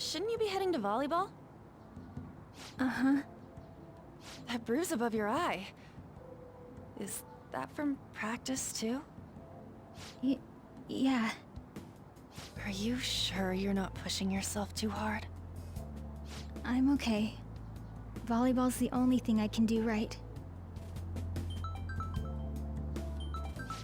shouldn't you be heading to volleyball? Uh-huh. That bruise above your eye. Is that from practice, too? Yeah. Are you sure you're not pushing yourself too hard? I'm okay. Volleyball's the only thing I can do right.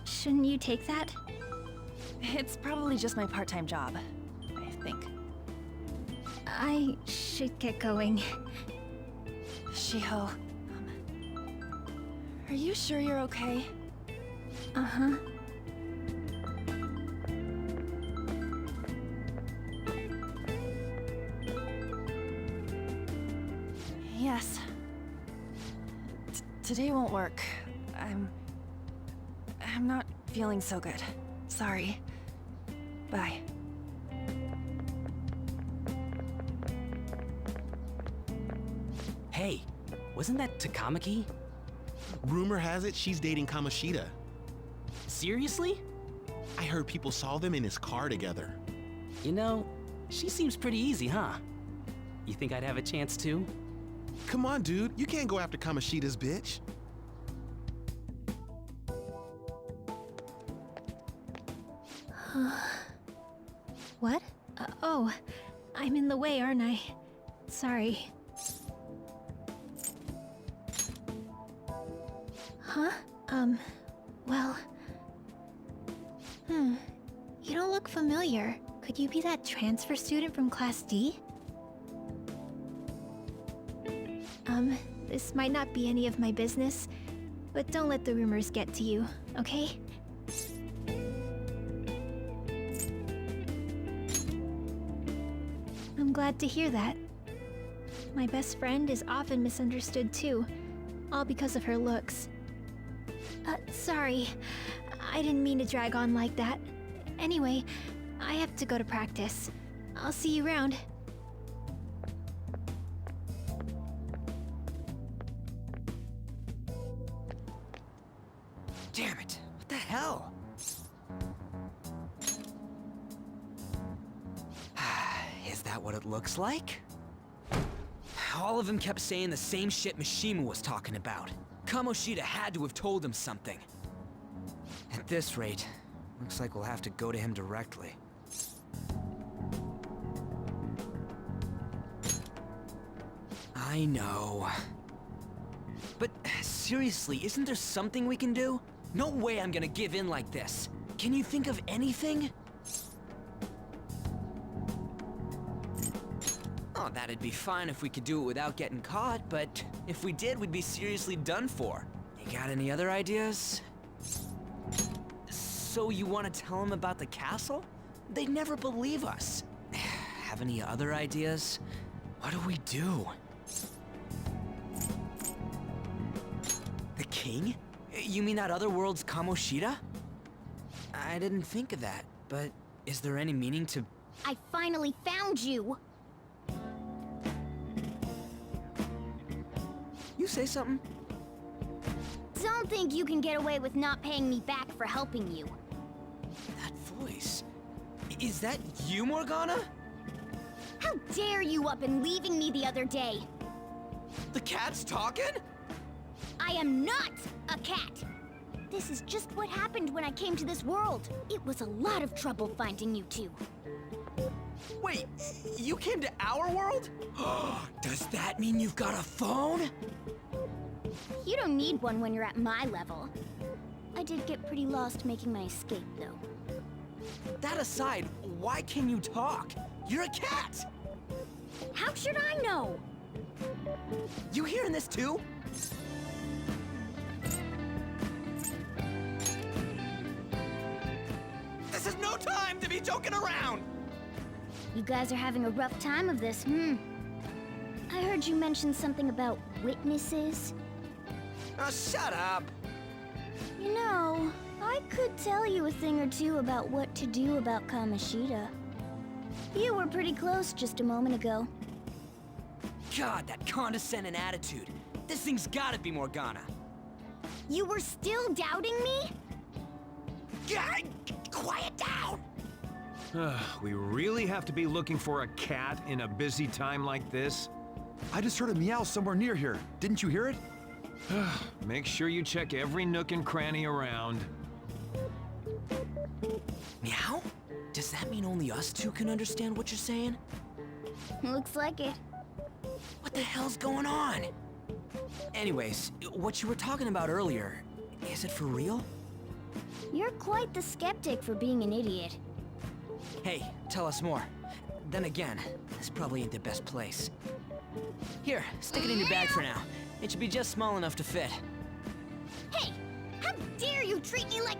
Shouldn't you take that? It's probably just my part-time job, I think. I should get going. Shiho, are you sure you're okay? Uh-huh. Yes. Today won't work. I'm not feeling so good. Sorry. Bye. Hey, wasn't that Takamaki? Rumor has it she's dating Kamoshida. Seriously? I heard people saw them in his car together. You know, she seems pretty easy, huh? You think I'd have a chance too? Come on, dude. You can't go after Kamoshida's bitch. What? Oh, I'm in the way, aren't I? Sorry. Huh? Well... You don't look familiar. Could you be that transfer student from Class D? This might not be any of my business, but don't let the rumors get to you, okay? I'm glad to hear that. My best friend is often misunderstood too, all because of her looks. Sorry. I didn't mean to drag on like that. Anyway, I have to go to practice. I'll see you around. Damn it, what the hell? Is that what it looks like? All of them kept saying the same shit Mishima was talking about. Kamoshida had to have told him something. At this rate, looks like we'll have to go to him directly. I know. But seriously, isn't there something we can do? No way I'm gonna give in like this. Can you think of anything? Oh, that'd be fine if we could do it without getting caught, but if we did, we'd be seriously done for. You got any other ideas? So you want to tell them about the castle? They'd never believe us. Have any other ideas? What do we do? The king? You mean that other world's Kamoshida? I didn't think of that, but is there any meaning to... I finally found you! You say something? Don't think you can get away with not paying me back for helping you. That voice... Is that you, Morgana? How dare you up and leaving me the other day? The cat's talking? I am not a cat! This is just what happened when I came to this world. It was a lot of trouble finding you two. Wait, you came to our world? Does that mean you've got a phone? You don't need one when you're at my level. I did get pretty lost making my escape, though. That aside, why can you talk? You're a cat! How should I know? You hearing this too? This is no time to be joking around! You guys are having a rough time of this, I heard you mention something about witnesses. Oh, shut up! You know, I could tell you a thing or two about what to do about Kamoshida. You were pretty close just a moment ago. God, that condescending attitude. This thing's gotta be Morgana. You were still doubting me? God, quiet down! We really have to be looking for a cat in a busy time like this? I just heard a meow somewhere near here. Didn't you hear it? Make sure you check every nook and cranny around. Meow? Does that mean only us two can understand what you're saying? Looks like it. What the hell's going on? Anyways, what you were talking about earlier, is it for real? You're quite the skeptic for being an idiot. Hey, tell us more. Then again, this probably ain't the best place. Here, stick it in your bag for now. It should be just small enough to fit. Hey! How dare you treat me like...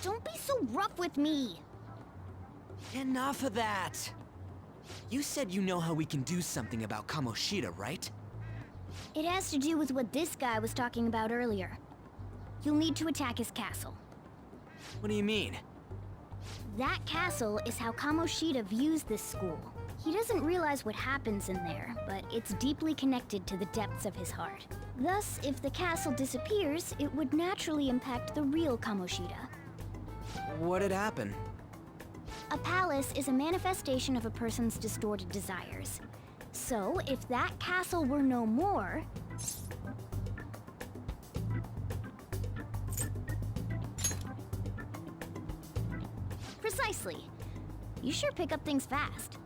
Don't be so rough with me! Enough of that! You said you know how we can do something about Kamoshida, right? It has to do with what this guy was talking about earlier. You'll need to attack his castle. What do you mean? That castle is how Kamoshida views this school. He doesn't realize what happens in there, but it's deeply connected to the depths of his heart. Thus, if the castle disappears, it would naturally impact the real Kamoshida. What'd happen? A palace is a manifestation of a person's distorted desires. So, if that castle were no more... Precisely. You sure pick up things fast.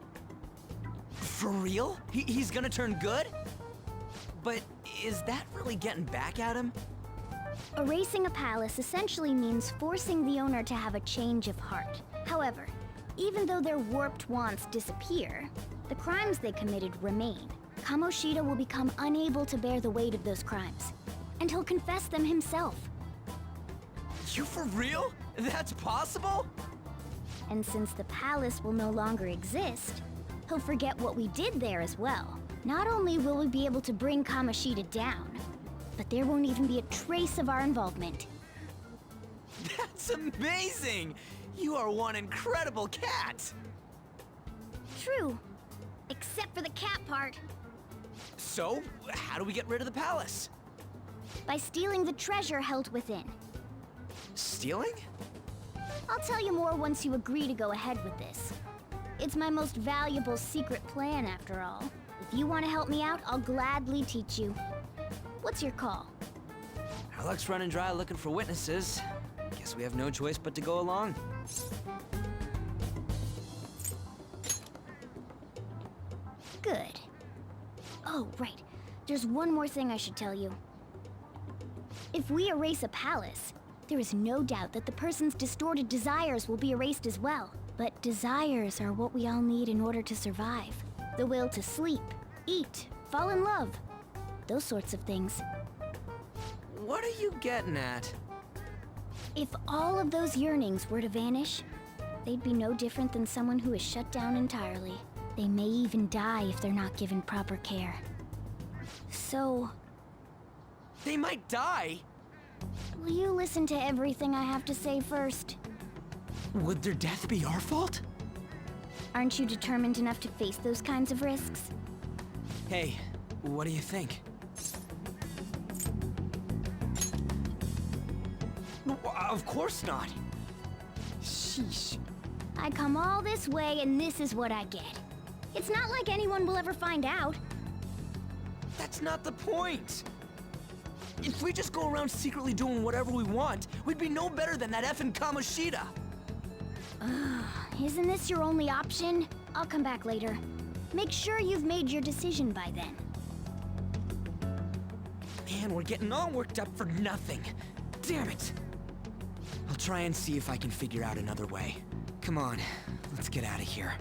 For real? He's gonna turn good? But is that really getting back at him? Erasing a palace essentially means forcing the owner to have a change of heart. However, even though their warped wants disappear, the crimes they committed remain. Kamoshida will become unable to bear the weight of those crimes, and he'll confess them himself. You for real? That's possible? And since the palace will no longer exist, he'll forget what we did there as well. Not only will we be able to bring Kamoshida down, but there won't even be a trace of our involvement. That's amazing! You are one incredible cat! True. Except for the cat part. So, how do we get rid of the palace? By stealing the treasure held within. Stealing? I'll tell you more once you agree to go ahead with this. It's my most valuable secret plan, after all. If you want to help me out, I'll gladly teach you. What's your call? Our luck's running dry looking for witnesses. Guess we have no choice but to go along. Good. Oh, right. There's one more thing I should tell you. If we erase a palace, there is no doubt that the person's distorted desires will be erased as well. But desires are what we all need in order to survive. The will to sleep, eat, fall in love. Those sorts of things. What are you getting at? If all of those yearnings were to vanish, they'd be no different than someone who is shut down entirely. They may even die if they're not given proper care. So, They might die? will you listen to everything I have to say first? Would their death be our fault? Aren't you determined enough to face those kinds of risks? Hey, what do you think? Of course not. Sheesh. I come all this way and this is what I get. It's not like anyone will ever find out. That's not the point. If we just go around secretly doing whatever we want, we'd be no better than that effing Kamoshida. Isn't this your only option? I'll come back later. Make sure you've made your decision by then. Man, we're getting all worked up for nothing. Damn it. I'll try and see if I can figure out another way. Come on, let's get out of here.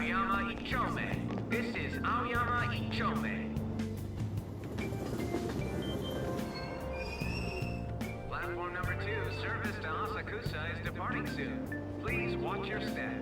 Aoyama Ichome. This is Aoyama Ichome. Platform number 2, service to Asakusa is departing soon. Please watch your step.